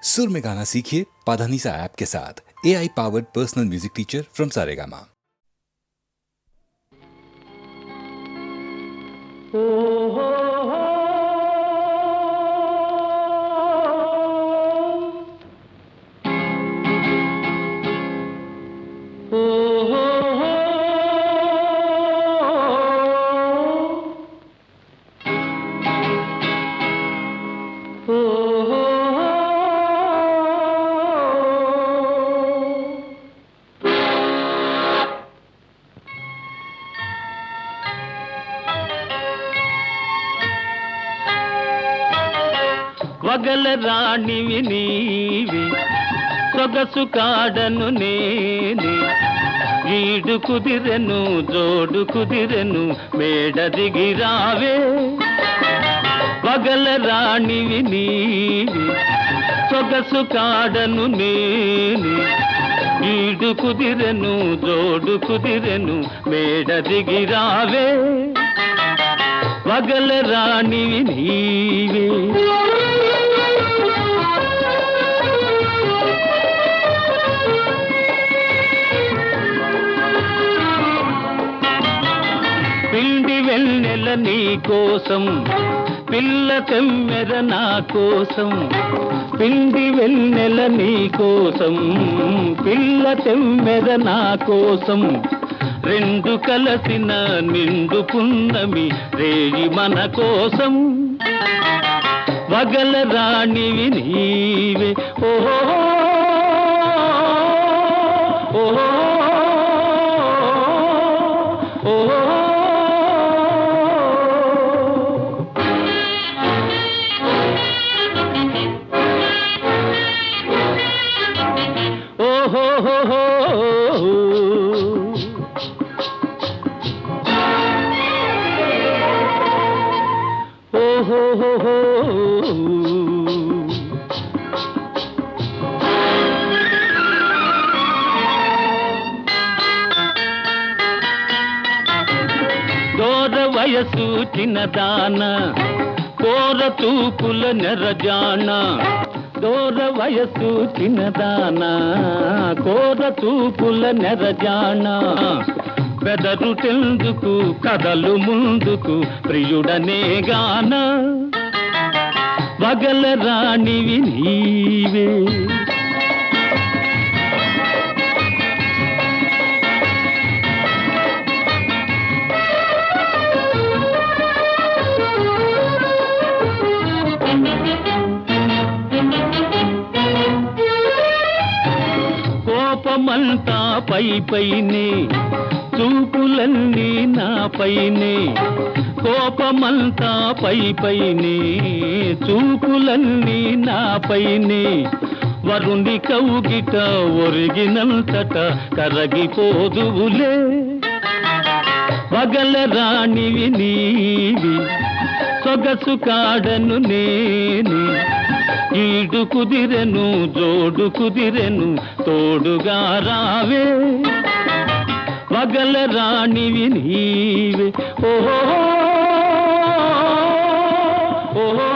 सुर में गाना सीखिए पाधानीसा ऐप के साथ। AI powered personal music teacher from Saregama. వగల రాణివి నీవి సొగసు కాడను నేనే ఈడు కుదిరెను జోడు కుదిరెను మేడ దిగి రావే వగల రాణివి నీవి సొగసు కాడను నేనే ఈడు కుదిరెను జోడు కుదిరెను మేడ దిగి రావే వగల రాణివి నీవే పిండి వెన్నెల నీ కోసం పిల్ల తెమ్మెర నా కోసం పిండి వెన్నెల నీ కోసం పిల్ల తెమ్మెర నా కోసం రెండు కలసిన నిండు పున్నమి రేయి మన కోసం వగల రాణివి నీవే ఓహో ఓహో ఓహో దూర వయసు చిన్నదాన కోర తూపుల నెరజాన దూర వయసు చిన్నదాన కోర తూపుల నెరజాన బెదరు తెందుకు కదలు ముందుకు ప్రియుడనే గాన వగల రాణివి నీవే కోపమంతా పై పైనే చూపులన్నీ నా పైనే కోపమంతా పై పైనే చూపులన్నీ నా పైనే వరుణి కౌగిట ఒరిగినంతట కరగిపోదువులే వగల రాణివి నీవి సొగసు కాడను నేనే ఈడు కుదిరెను జోడు కుదిరెను తోడుగా రావే వగల రాణివి నీవే ఓహో ఓహో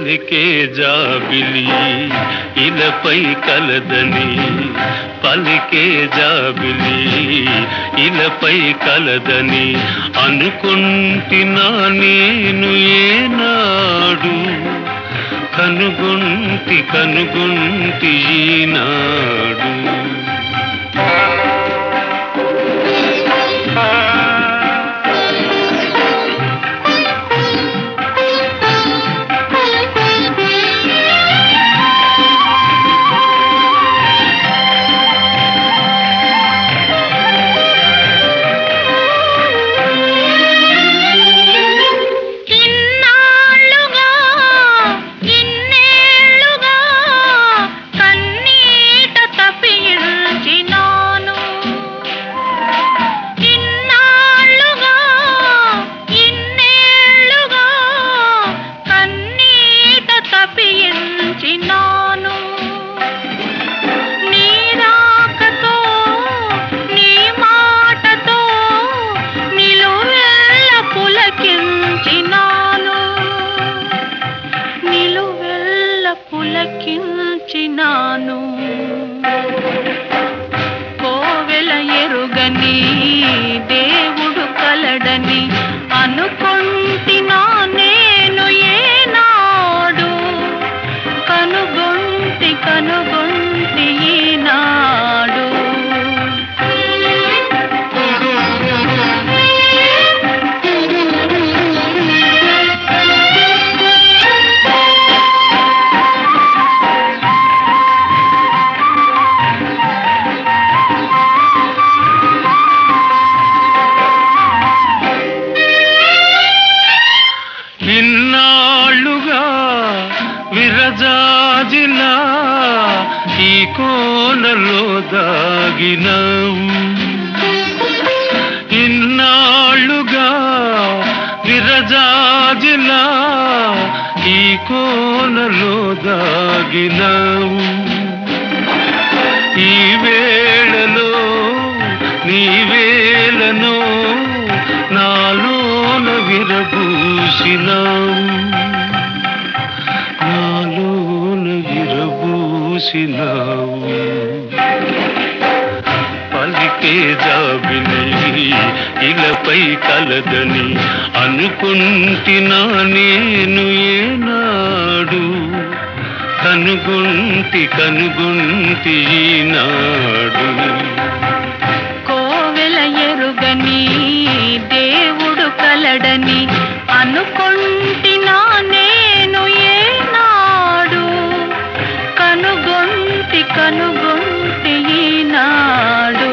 పలికే జాబిలి ఇలపై కలదని, పలికే జాబిలి ఇలపై కలదని అనుకుంటున్నా నేను ఏనాడు, కనుగొంటి ఈనాడు. కోవెల ఎరుగని దేవుడు కలడని అనుకుంటున్నా నేను ఏనాడు, కనుగొంటి ఈనాడు. ఇన్నాళ్ళుగా విరజాజిలా ఈ కోనలో దాగినావు, ఇన్నాళ్ళుగా విరజాజిలా ఈ కోనలో దాగినావు. ఈ వేళలో నీ వేళనో నాలోన విరబూసినావు, నాలోన విరబూసినావు. పలికే జాబిలి ఇలపై కలదని అనుకుంటున్నా నేను ఏనాడు, కనుగొంటి ఈనాడు. కోవెల ఎరుగని దేవుడు కలడని అనుకుంటున్నా నేను ఏనాడు, కనుగొంటి ఈనాడు.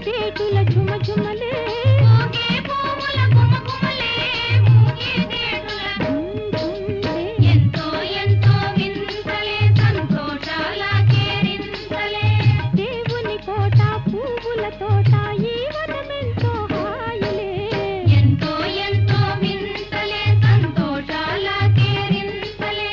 మూగేదేటుల ఝుమఝుమలే మూగే పూల గుమగుమలే మూగేదేటుల ఝుంఝుంలే ఎంతో ఎంతో వింతలే సంతోషాల కేరింతలే దేవుని కోట పువ్వుల తోట ఈ వనమెంతో హాయిలే ఎంతో ఎంతో వింతలే సంతోషాల కేరింతలే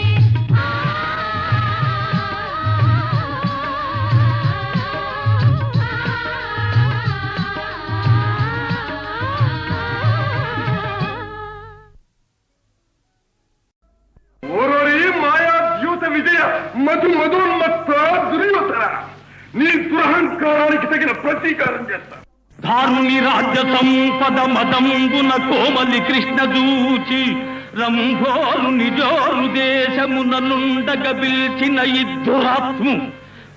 ఓరోరి మాయా ద్యూత విజయ మధు మధోన్మత్త దుర్యోధన నీ దురహంకారానికి తగిన ప్రతీకారం చేస్తా. ధారుని రాజ్య సంపద మదంబున కోమలి కృష్ణ దూచి రంభోరు నిజోరు దేశమున నుండగ పిల్చిన ఇద్దురాత్ము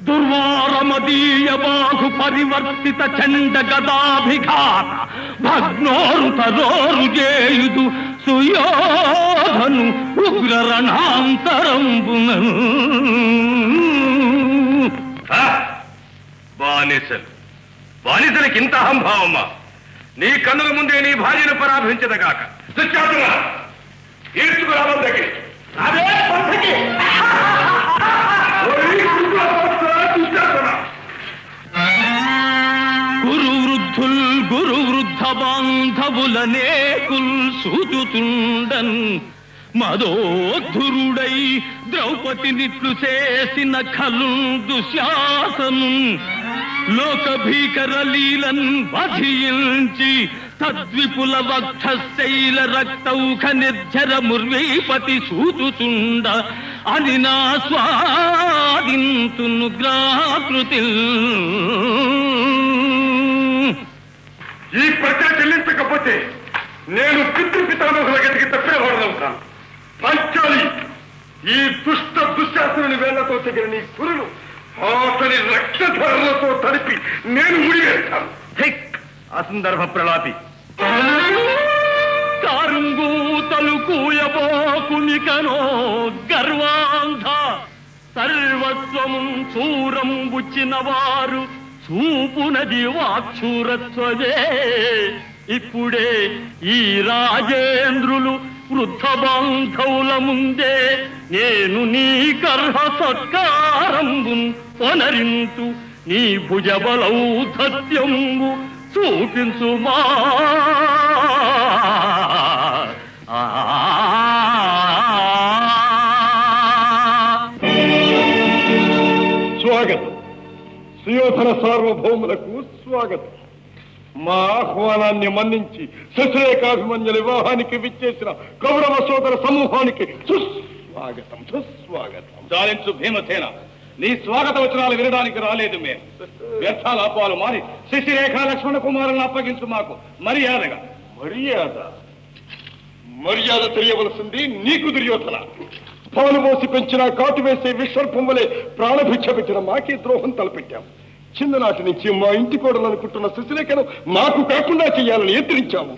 దుర్వారమదీయ బాహు పరివర్తిత చండ గదాభిఘాత భగ్నోరు తరోరు చేయుదు సుయోధను ఉగ్ర రణాంతరంబున బానిసలకి ఇంత అహంభావమ్మా? నీ కన్నుల ముందే నీ భార్యను పరాభించదగాక. ఈడ్చుకురావద్దకి అదే పంథకి. గురు వృద్ధ బాంధవులనేకుల్ సూచుతుండన్ మదోద్ధురుడై ద్రౌపది నిట్లు చేసిన ఖలు దుశ్శాసను లోక భీకర లీలన్ వధించి తద్విపుల వక్షశైల రక్తౌఖ నిర్జర ముర్వీపతి సూచుతుండ అని నా స్వాదింతును గ్రాకృతి. ఈ ప్రజ చెల్లించకపోతే నేను పితృపితామహుల గతికి తప్పేవాడవుతాను. పంచాలి, ఈ దుష్ట దుశ్శాసనుని వేళ్లతో తెగిన నీ కురులు అతని రక్తధారలతో తడిపి నేను ముడివేస్తాను. అసందర్భ ప్రలాపి. కారుంగూతలు కూయబోకునికనో గర్వాంధ సర్వస్వము చూరం బుచ్చిన వారు చూపునది వాక్షూరత్వదే. ఇప్పుడే ఈ రాజేంద్రులు వృద్ధ బాంధవుల ముందే నేను నీ గర్భ సత్కారంబు పొనరింతు నీ భుజబలౌధత్యంబు చూపించుమా. స్వాగతం. సుయోధన సార్వభౌములకు స్వాగతం. మా ఆహ్వానాన్ని మన్నించి శశిరేఖాభిమన్యుల వివాహానికి విచ్చేసిన కౌరవ సోదర సమూహానికి సుస్వాగతం సుస్వాగతం. చాలించు భీమసేన, నీ స్వాగత వచనాలు వినడానికి రాలేదు మేము. వ్యర్థాల అపాలు మారి శశిరేఖ లక్ష్మణ కుమారులను అప్పగించు మాకు మర్యాదగా. మర్యాద తెలియవలసింది నీకు దుర్యోధన. పాలు మోసి పెంచిన కాటు వేసే విశ్వర్పంవలే ప్రాణభిక్ష పెట్టిన మాకే ద్రోహం తలపెట్టాం. చిన్ననాటి నుంచి మా ఇంటి కోడలనుకుంటున్న శశిరేఖను మాకు కాకుండా చెయ్యాలని ఎత్తిరించాము.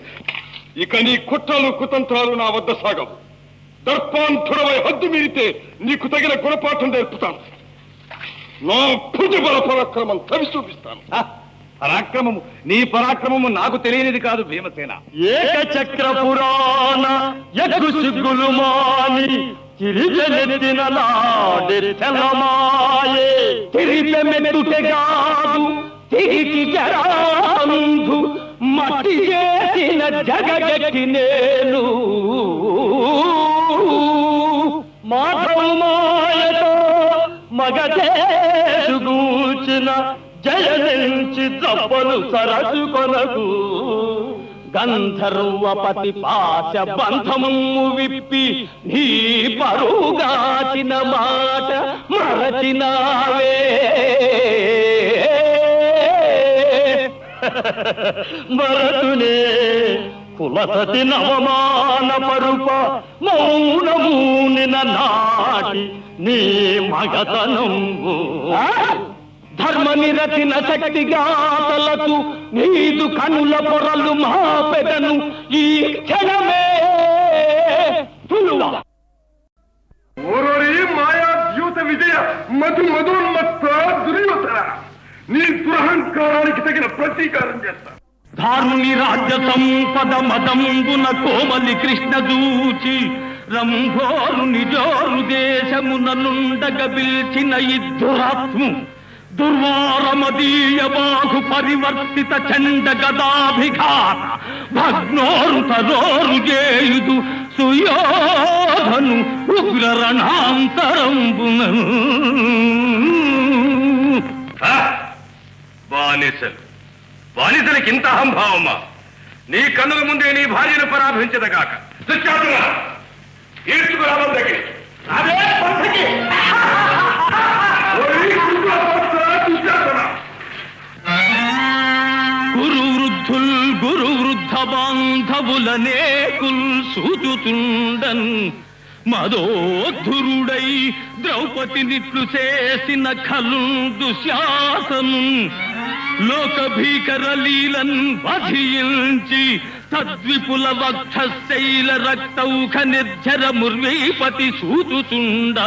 ఇక నీ కుట్రలు కుతంత్రాలు నా వద్ద సాగవు. దర్పాంధురమై హద్దు మీరితే నీకు తగిన గుణపాఠం నేర్పుతాను. నా భుజబల పరాక్రమం తవి చూపిస్తాను. పరాక్రమము, నీ పరాక్రమము నాకు తెలియనిది కాదు భీమసేన. ఏకచక్ర పురాణ యగ్గు సిగ్గులు మాని తిరిగెనెత్తిన నాడెత్తెలమాయే తిరిగెమెత్తుటెగాదు తిరిగి జరాంధు మట్టి చేసిన జగగట్టి నేను మాధవమాయతో మగజేసుగూచిన జయనించి దప్పలు సరసుకొనకు గంధర్వపతి పాశ బంధము విప్పి నీ పరుగాచిన మాట మరచినావే. మరతునే కులసతి నవమాన పరుప మౌనమూనిన నాటి నీ మగతనంబు ధర్మ నిరతిన శక్తి గాతలకు నీదు కనుల పొరలు మా పెదను ఈ క్షణమే ఓరోరి మాయా ద్యూత విజయ మధు మధోన్మత్త దుర్యోధన నీ దురహంకారానికి తగిన ప్రతీకారం చేస్తా. ధారుని రాజ్య సంపద మదంబున కోమలి కృష్ణ దూచి రంభోరు నిజోరు దేశమున నుండగ పిల్చిన ఇద్దురాత్ము దుర్వారమదీయ బాహు పరివర్తిత చండ గదాభిఘాత భగ్నోరు తరోరు చేయుదు సుయోధను ఉగ్ర రణాంతరంబున. బానిసలకి ఇంత అహంభావమా? నీ కన్నుల ముందే నీ భార్యను పరాభించదగాక. గురు వృద్ధ బాంధవులనేకుల్ సూచుతుండన్ మదోద్ధురుడై ద్రౌపది నిట్లు చేసిన ఖలు దుశ్శాసను లోక భీకర లీలన్ వధించి తద్విపుల వక్షశైల రక్తౌఖ నిర్జర ముర్వీపతి సూచుచుండ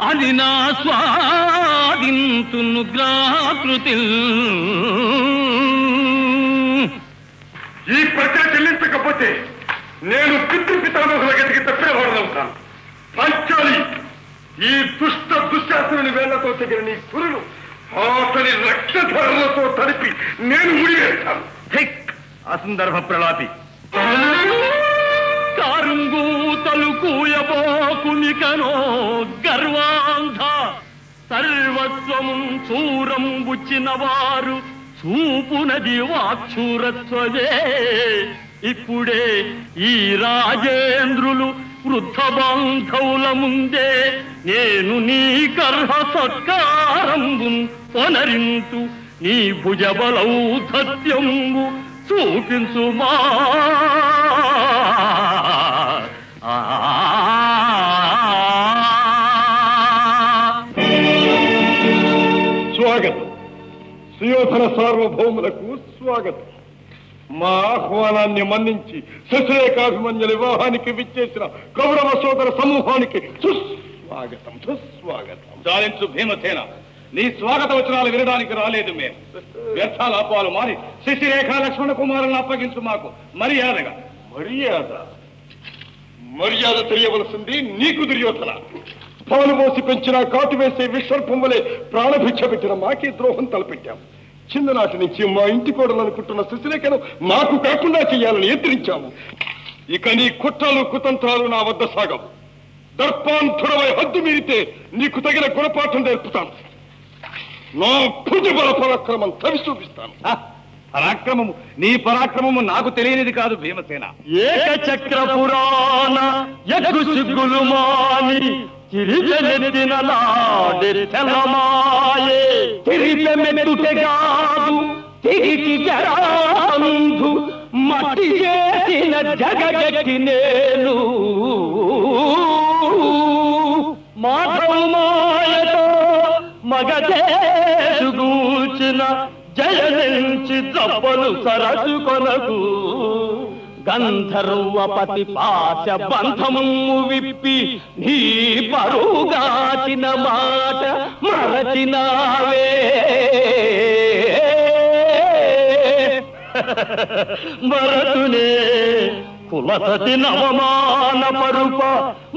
అని నా స్వాదింతును గ్రాకృతి. ఈ ప్రజ చెల్లించకపోతే నేను పితృపితామహుల గతికి తప్పినవాడనవుతాను. పంచాలి, ఈ దుష్ట దుశ్శాసనుని వేళ్లతో తెగిన నీ కురులు అతని రక్తధారలతో తడిపి నేను ముడివేస్తాను. అసందర్భ ప్రలాపి. కారుంగూతలు కూయబోకునికనో గర్వాంధ సర్వస్వము చూరం బుచ్చిన వారు చూపునది వాక్షూరత్వమే. ఇప్పుడే ఈ రాజేంద్రులు వృద్ధ బాంధవుల ముందే నేను నీ కర్హ సత్కారంబు పొనరింతు నీ భుజబలౌధత్యంబు చూపించుమా. స్వాగతం. సుయోధన సార్వభౌములకు స్వాగతం. మా ఆహ్వానాన్ని మన్నించి శశిరేఖాభిమన్యుల వివాహానికి విచ్చేసిన కౌరవ సోదర సమూహానికి సుస్వాగతం, సుస్వాగతం. చాలించు భీమసేన, నీ స్వాగత వచనాలు వినడానికి రాలేదు మేము. వ్యర్థాల అపాలు మారి శశిరేఖ లక్ష్మణ కుమారులను అప్పగించు మాకు మర్యాదగా. మర్యాద మర్యాద తెలియవలసింది నీకు దుర్యోధన. పాలు మోసి పెంచిన కాటు వేసే విశ్వర్పం వలె ప్రాణభిక్ష పెట్టిన మాకే ద్రోహం తలపెట్టాం. చిన్ననాటి నుంచి మా ఇంటి కోడలనుకుంటున్న శశిరేఖను మాకు కాకుండా చెయ్యాలని ఎత్తిరించాము. ఇక నీ కుట్రలు కుతంత్రాలు నా వద్ద సాగవు. దర్పాంతుడమై హద్దు మీరితే నీకు తగిన గుణపాఠం నేర్పుతాను. నా భుజబల పరాక్రమం తవి చూపిస్తాను. పరాక్రమము, నీ పరాక్రమము నాకు తెలియనిది కాదు భీమసేన. ఏకచక్ర పురాణ యగ్గు సిగ్గులు మాని తిరిగెనెత్తిన నాడెత్తెలమాయే తిరిగెమెత్తుటెగాదు తిరిగి జరాంధు మట్టి చేసిన జగగట్టి నేను మాధవమాయతో మగదేశుగూచిన జయనించి దప్పలు సరచుకొనకు గంధర్వపతి పాశ బంధము విప్పి నీ పరుగాచిన మాట మరచినావే. మరతునే కులసతి నవమాన పరుప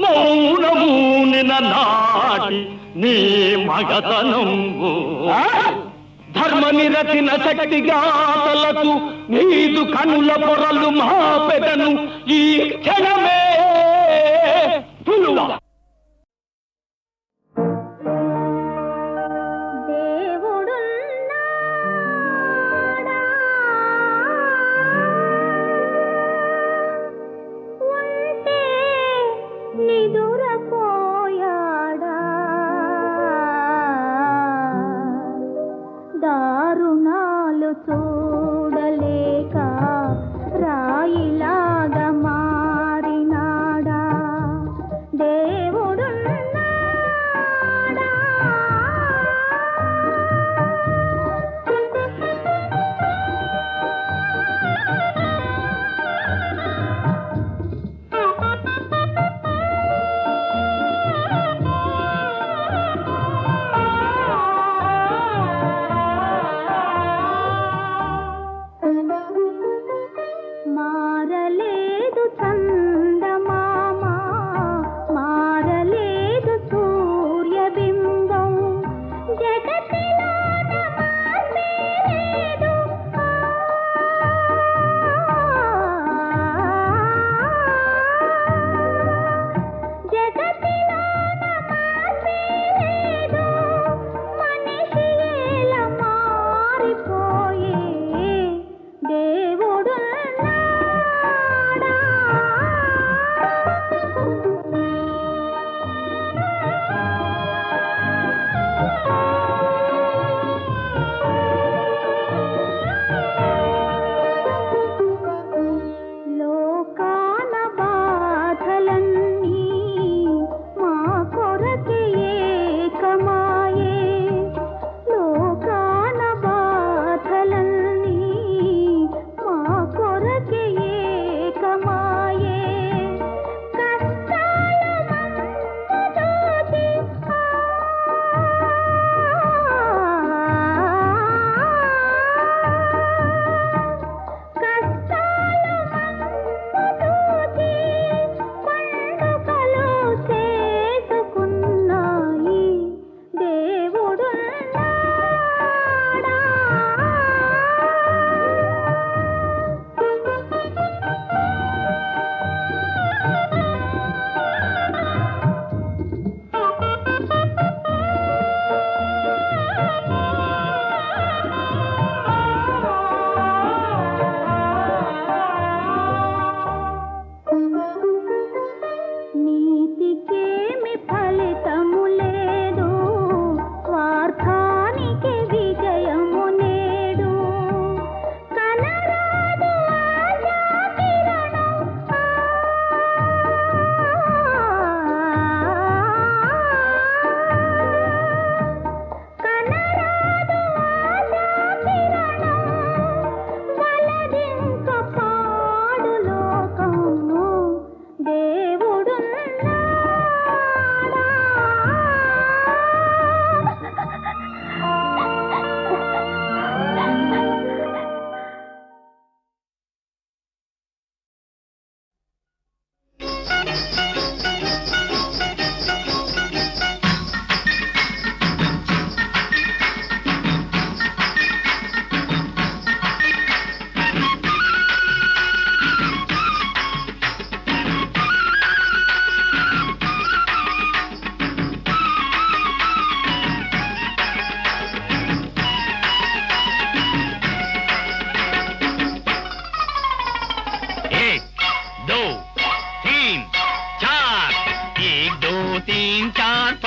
మౌనమూనిన నాటి నీ మగతనంబు ధర్మ నిరతిన శక్తి గాతలకు నీదు కనుల పొరలు మా పెదను ఈ క్షణమే తులువ. దారుణాలు చూడలేక రాయిలాగా మారినాడా దే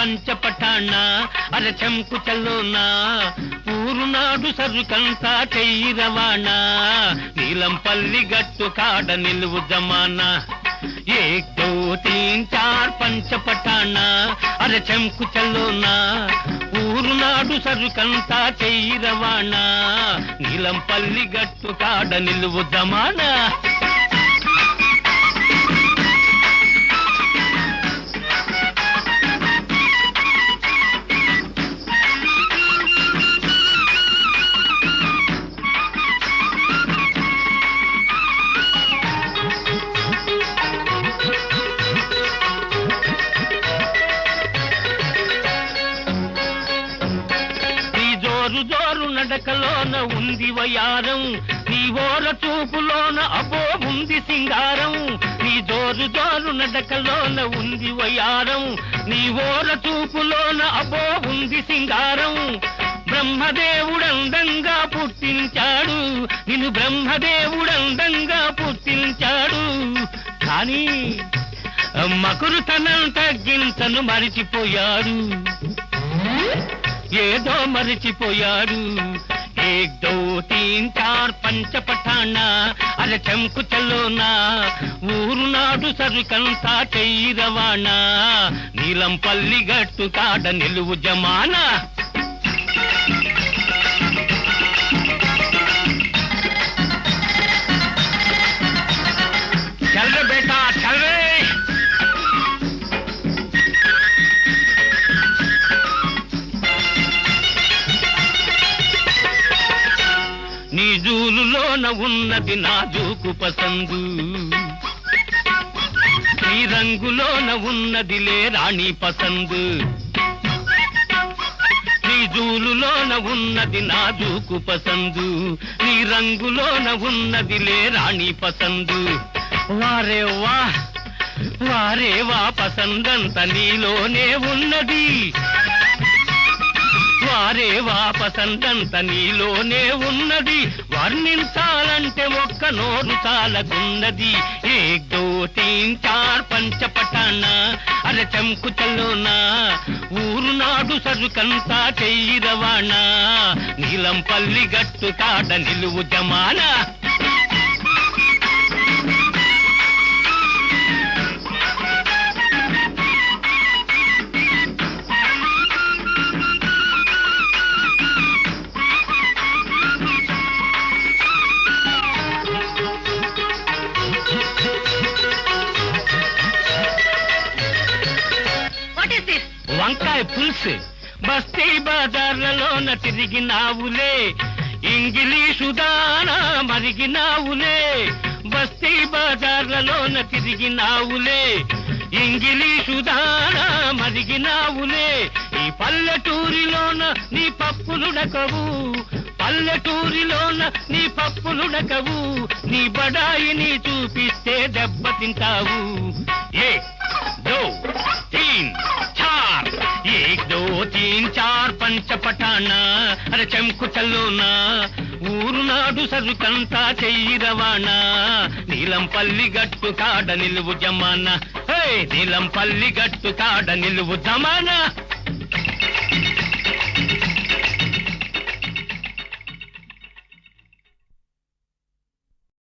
పంచపటాణ అరే చెంకు చల్లోనా ఊరు నాడు సరుకంతా చెయ్యి రవాణా నీలంపల్లి గట్టు కాడ నిలువు జమానా एक दो तीन चार పంచపటాణ అరే చెంకు చల్లోనా ఊరు నాడు సరుకంతా చెయ్యి రవాణా నీలంపల్లి గట్టు కాడ నిలువు జమానా జోరు నడకలోన ఉంది వయారం నీ ఓర చూపులోన అబో ఉంది సింగారం నీ జోరు నడకలోన ఉంది వయారం నీ ఓర చూపులోన అబో ఉంది సింగారం బ్రహ్మదేవుడందంగా పుట్టించాడు నిన్ను బ్రహ్మదేవుడందంగా పుట్టించాడు కానీ మకురుతనం తగ్గించను మరిచిపోయాడు ఏదో మరిచిపోయాడు ఏక్ దో తీన్ చార్ పంచపటాణ అరే చెంకు చల్లోనా ఊరు నాడు సరుకంతా చెయ్యి రవాణా నీలంపల్లి గట్టు కాడ నిలువు జమానా చల్ రే బేటా చల్ రే నీ జూలులోన ఉన్నది నాజూకు పసందు నీ రంగులోన ఉన్నదిలే రాణి పసందు నీ జూలులోన ఉన్నది నాజూకు పసందు నీ రంగులోన ఉన్నదిలే రాణి పసందు వారే వా వారే వా పసందంత నీలోనే ఉన్నది వారే వాపసంతంత నీలోనే ఉన్నది వర్ణించాలంటే ఒక్క నోరు చాలకున్నది ఏక్ దో తీన్ చార్ పంచపటాణ అరే చెంకు చల్లోనా ఊరు నాడు సరుకంతా చెయ్యి రవాణా నీలంపల్లి గట్టు కాడ నిలువు జమానా వంకాయ పులుసు బస్తీ బజార్లలోన తిరిగినావులే ఇంగ్లీషు దానా మరిగినావులే బస్తీ బజార్లలోన తిరిగినావులే ఇంగ్లీషు దానా మరిగినావులే ఈ పల్లెటూరిలోన నీ పప్పులుడకవు పల్లెటూరిలోన నీ పప్పులుడకవు నీ బడాయిని చూపిస్తే దెబ్బతింటావు ఏ దో తీన్ చార్ ఏక్ దో తీన్ చార్ పంచపటాణ అరే చెంకు చల్లోనా ఊరు నాడు సరుకంతా చెయ్యి రవాణా నీలంపల్లి గట్టు కాడ నిలువు జమానా నీలంపల్లి గట్టు కాడ నిలువు జమానా